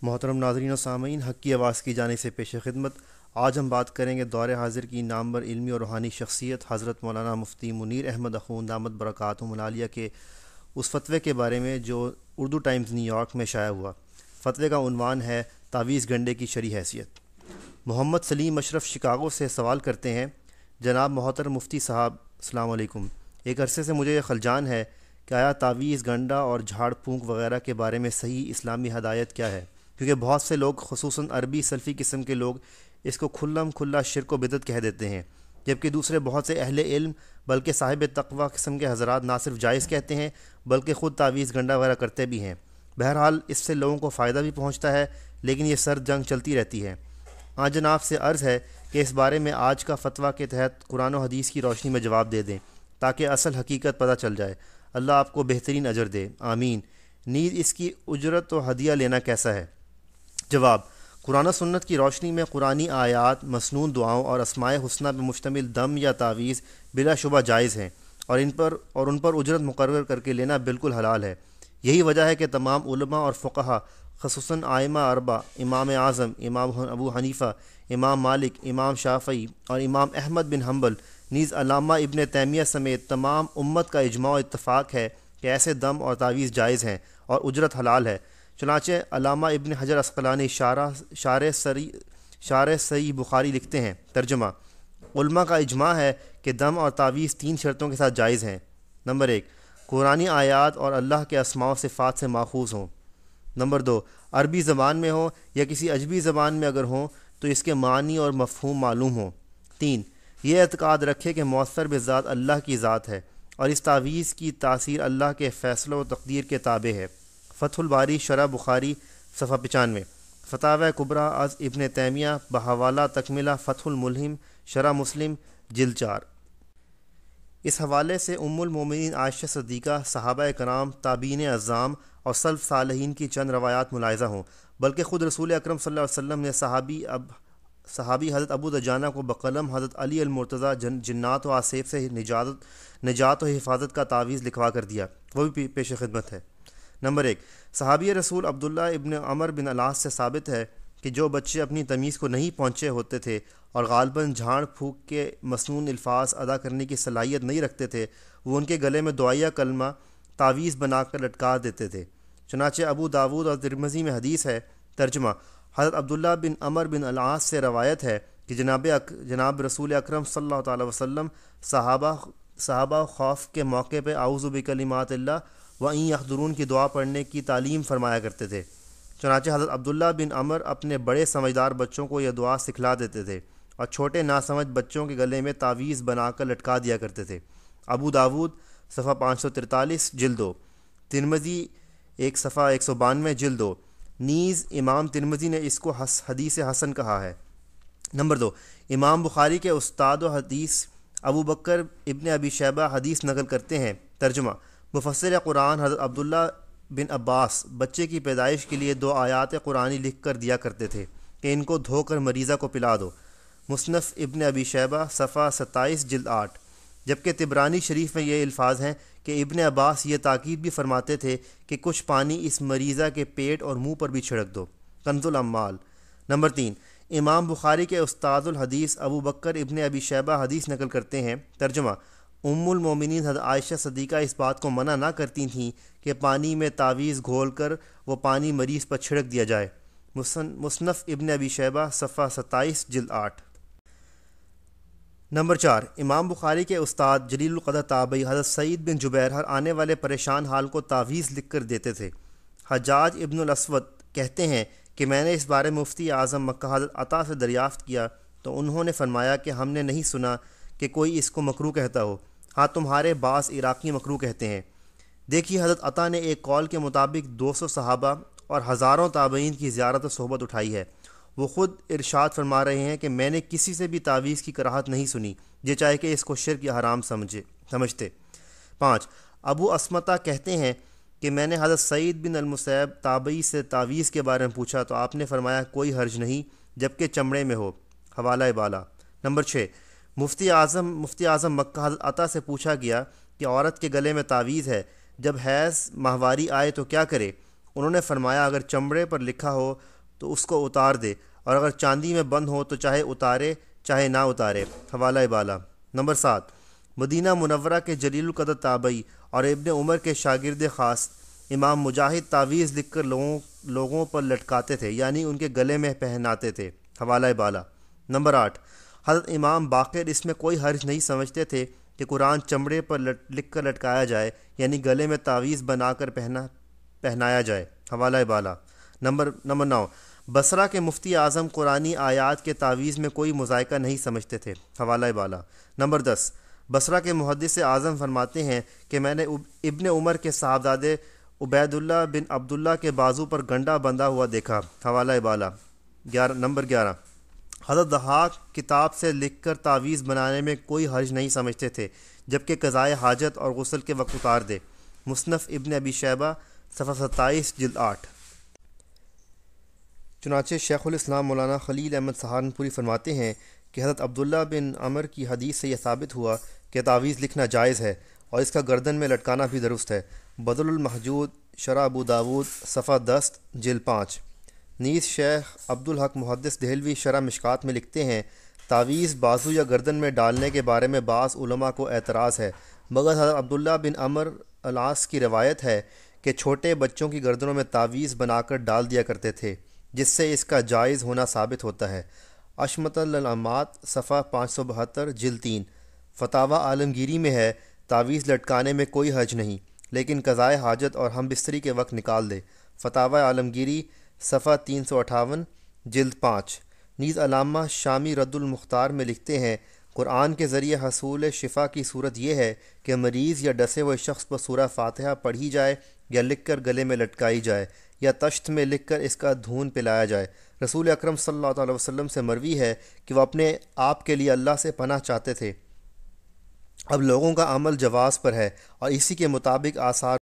محترم ناظرین و سامعین، حق کی آواز کی جانب سے پیش خدمت۔ آج ہم بات کریں گے دور حاضر کی نامور علمی اور روحانی شخصیت حضرت مولانا مفتی منیر احمد اخوند دامت برکاتہم العالیہ کے اس فتوے کے بارے میں جو اردو ٹائمز نیو یارک میں شائع ہوا۔ فتوے کا عنوان ہے تعویذ گنڈے کی شرعی حیثیت۔ محمد سلیم اشرف شکاگو سے سوال کرتے ہیں، جناب محترم مفتی صاحب السلام علیکم، ایک عرصے سے مجھے یہ خلجان ہے کہ آیا تعویذ گنڈا اور جھاڑ پھونک وغیرہ کے بارے میں صحیح اسلامی ہدایت کیا ہے؟ کیونکہ بہت سے لوگ خصوصاً عربی سلفی قسم کے لوگ اس کو کھلا شرک و بدعت کہہ دیتے ہیں، جبکہ دوسرے بہت سے اہل علم بلکہ صاحب تقوی قسم کے حضرات نہ صرف جائز کہتے ہیں بلکہ خود تعویذ گنڈا وغیرہ کرتے بھی ہیں۔ بہرحال اس سے لوگوں کو فائدہ بھی پہنچتا ہے، لیکن یہ سرد جنگ چلتی رہتی ہے۔ جناب سے عرض ہے کہ اس بارے میں آج کا فتویٰ کے تحت قرآن و حدیث کی روشنی میں جواب دے دیں تاکہ اصل حقیقت پتہ چل جائے۔ اللہ آپ کو بہترین اجر دے، آمین۔ نیز اس کی اجرت و ہدیہ لینا کیسا ہے؟ جواب: قرآن و سنت کی روشنی میں قرآنی آیات، مسنون دعاؤں اور اسماء حسنہ پہ مشتمل دم یا تعویذ بلا شبہ جائز ہیں، اور ان پر اجرت مقرر کر کے لینا بالکل حلال ہے۔ یہی وجہ ہے کہ تمام علماء اور فقہا، خصوصاً ائمہ اربعہ، امام اعظم امام ابو حنیفہ، امام مالک، امام شافعی اور امام احمد بن حنبل، نیز علامہ ابن تیمیہ سمیت تمام امت کا اجماع و اتفاق ہے کہ ایسے دم اور تعویذ جائز ہیں اور اجرت حلال ہے۔ چنانچہ علامہ ابن حجر عسقلانی شارح صحیح بخاری لکھتے ہیں، ترجمہ: علماء کا اجماع ہے کہ دم اور تعویذ 3 شرطوں کے ساتھ جائز ہیں۔ نمبر 1، قرآنی آیات اور اللہ کے اسماء و صفات سے ماخوذ ہوں۔ نمبر 2، عربی زبان میں ہوں یا کسی عجمی زبان میں اگر ہوں تو اس کے معنی اور مفہوم معلوم ہوں۔ 3، یہ اعتقاد رکھے کہ مؤثر بذات اللہ کی ذات ہے اور اس تعویذ کی تاثیر اللہ کے فیصلہ و تقدیر کے تابع ہے۔ فتح الباری شرح بخاری صفحہ 95، فتاوی کبریٰ از ابن تیمیہ بحوالہ تکملہ فتح الملہم شرح مسلم جلد 4۔ اس حوالے سے ام المومنین عائشہ صدیقہ، صحابہ کرام، تابعین اعظام اور سلف صالحین کی چند روایات ملاحظہ ہوں، بلکہ خود رسول اکرم صلی اللہ علیہ وسلم نے صحابی حضرت ابو دجانہ کو بقلم حضرت علی المرتضیٰ جنات و آصیب سے نجات و حفاظت کا تعویذ لکھوا کر دیا، وہ بھی پیش خدمت ہے۔ نمبر 1، صحابی رسول عبداللہ ابن عمر بن العاص سے ثابت ہے کہ جو بچے اپنی تمیز کو نہیں پہنچے ہوتے تھے اور غالباً جھاڑ پھونک کے مسنون الفاظ ادا کرنے کی صلاحیت نہیں رکھتے تھے، وہ ان کے گلے میں دعائیہ کلمہ تعویذ بنا کر لٹکا دیتے تھے۔ چنانچہ ابو داود اور ترمذی میں حدیث ہے، ترجمہ: حضرت عبداللہ بن عمر بن العاص سے روایت ہے کہ جناب رسول اکرم صلی اللہ تعالی وسلم صحابہ خوف کے موقع پہ اعوذ بکلمات اللہ وَإِن يَحْضُرُونَ کی دعا پڑھنے کی تعلیم فرمایا کرتے تھے۔ چنانچہ حضرت عبداللہ بن عمر اپنے بڑے سمجھدار بچوں کو یہ دعا سکھلا دیتے تھے اور چھوٹے ناسمجھ بچوں کے گلے میں تعویذ بنا کر لٹکا دیا کرتے تھے۔ ابو داود صفحہ 543 جلد 2، ترمذی ایک صفحہ 192 جلد 2، نیز امام ترمذی نے اس کو حدیث حسن کہا ہے۔ نمبر 2، امام بخاری کے استاد و حدیث ابو بکر ابن ابی شیبہ حدیث نقل کرتے ہیں، ترجمہ: مفسر قرآن حضرت عبداللہ بن عباس بچے کی پیدائش کے لیے 2 آیات قرآنی لکھ کر دیا کرتے تھے کہ ان کو دھو کر مریضہ کو پلا دو، مصنف ابن ابی شیبہ صفحہ 27 جلد 8۔ جبکہ طبرانی شریف میں یہ الفاظ ہیں کہ ابن عباس یہ تاکید بھی فرماتے تھے کہ کچھ پانی اس مریضہ کے پیٹ اور منہ پر بھی چھڑک دو، کنز الاموال۔ نمبر 3، امام بخاری کے استاد الحدیث ابو بکر ابن ابی شیبہ حدیث نقل کرتے ہیں، ترجمہ: ام المومنین حضرت عائشہ صدیقہ اس بات کو منع نہ کرتی تھیں کہ پانی میں تعویذ گھول کر وہ پانی مریض پر چھڑک دیا جائے، مصنف ابن ابی شیبہ صفحہ 27 جلد 8۔ نمبر 4، امام بخاری کے استاد جلیل القدر تابعی حضرت سعید بن جبیر ہر آنے والے پریشان حال کو تعویذ لکھ کر دیتے تھے۔ حجاج ابن الاسود کہتے ہیں کہ میں نے اس بارے مفتی اعظم مکہ حضرت عطا سے دریافت کیا تو انہوں نے فرمایا کہ ہم نے نہیں سنا کہ کوئی اس کو مکروہ کہتا ہو، ہاں تمہارے بعض عراقی مکروہ کہتے ہیں۔ دیکھیے حضرت عطا نے ایک قول کے مطابق 200 صحابہ اور ہزاروں تابعین کی زیارت و صحبت اٹھائی ہے۔ وہ خود ارشاد فرما رہے ہیں کہ میں نے کسی سے بھی تعویذ کی کراہت نہیں سنی، یہ چاہے کہ اس کو شرک یا حرام سمجھتے۔ 5، ابو اسمتہ کہتے ہیں کہ میں نے حضرت سعید بن المسیب تابعی سے تعویذ کے بارے میں پوچھا تو آپ نے فرمایا کوئی حرج نہیں جبکہ چمڑے میں ہو، حوالہ بالا۔ نمبر 6، مفتی اعظم مکہ حضرت عطا سے پوچھا گیا کہ عورت کے گلے میں تعویذ ہے، جب حیض ماہواری آئے تو کیا کرے؟ انہوں نے فرمایا اگر چمڑے پر لکھا ہو تو اس کو اتار دے، اور اگر چاندی میں بند ہو تو چاہے اتارے چاہے نہ اتارے۔ حوالہ بالا۔ نمبر 7، مدینہ منورہ کے جلیل القدر تابعی اور ابن عمر کے شاگرد خاص امام مجاہد تعویذ لکھ کر لوگوں پر لٹکاتے تھے، یعنی ان کے گلے میں پہناتے تھے۔ حوالہ بالا۔ نمبر 8، حضرت امام باقر اس میں کوئی حرج نہیں سمجھتے تھے کہ قرآن چمڑے پر لکھ کر لٹکایا جائے، یعنی گلے میں تعویذ بنا کر پہنایا جائے۔ حوالہ بالا۔ نمبر 9، بصرہ کے مفتی اعظم قرآنی آیات کے تعویذ میں کوئی مذائقہ نہیں سمجھتے تھے۔ حوالہ بالا۔ نمبر 10، بصرہ کے محدث اعظم فرماتے ہیں کہ میں نے ابن عمر کے صاحبزادے عبید اللہ بن عبداللہ کے بازو پر گنڈا بندھا ہوا دیکھا۔ حوالہ بالا۔ نمبر 11، حضرت ضحاک کتاب سے لکھ کر تعویذ بنانے میں کوئی حرج نہیں سمجھتے تھے، جبکہ قضائے حاجت اور غسل کے وقت اتار دے۔ مصنف ابن ابی شیبہ صفحہ 27 جلد 8۔ چنانچہ شیخ الاسلام مولانا خلیل احمد سہارنپوری فرماتے ہیں کہ حضرت عبداللہ بن عمر کی حدیث سے یہ ثابت ہوا کہ تعویذ لکھنا جائز ہے اور اس کا گردن میں لٹکانا بھی درست ہے۔ بدل المحجود شرح ابو داود صفحہ 10 جلد 5۔ نیز شیخ عبدالحق محدث دہلوی شرح مشکات میں لکھتے ہیں تعویذ بازو یا گردن میں ڈالنے کے بارے میں بعض علماء کو اعتراض ہے، مگر حضرت عبداللہ بن عمر العاص کی روایت ہے کہ چھوٹے بچوں کی گردنوں میں تعویذ بنا کر ڈال دیا کرتے تھے، جس سے اس کا جائز ہونا ثابت ہوتا ہے۔ اشمت العلامات صفحہ 572 جلد 3۔ فتاویٰ عالمگیری میں ہے تعویذ لٹکانے میں کوئی حرج نہیں، لیکن قضائے حاجت اور ہم بستری کے وقت نکال دے۔ فتاویٰ عالمگیری صفحہ 358 جلد 5۔ نیز علامہ شامی رد المختار میں لکھتے ہیں قرآن کے ذریعے حصول شفا کی صورت یہ ہے کہ مریض یا ڈسے ہوئے شخص پر سورہ فاتحہ پڑھی جائے یا لکھ کر گلے میں لٹکائی جائے یا تشت میں لکھ کر اس کا دھون پلایا جائے۔ رسول اکرم صلی اللہ علیہ وسلم سے مروی ہے کہ وہ اپنے آپ کے لیے اللہ سے پناہ چاہتے تھے۔ اب لوگوں کا عمل جواز پر ہے اور اسی کے مطابق آثار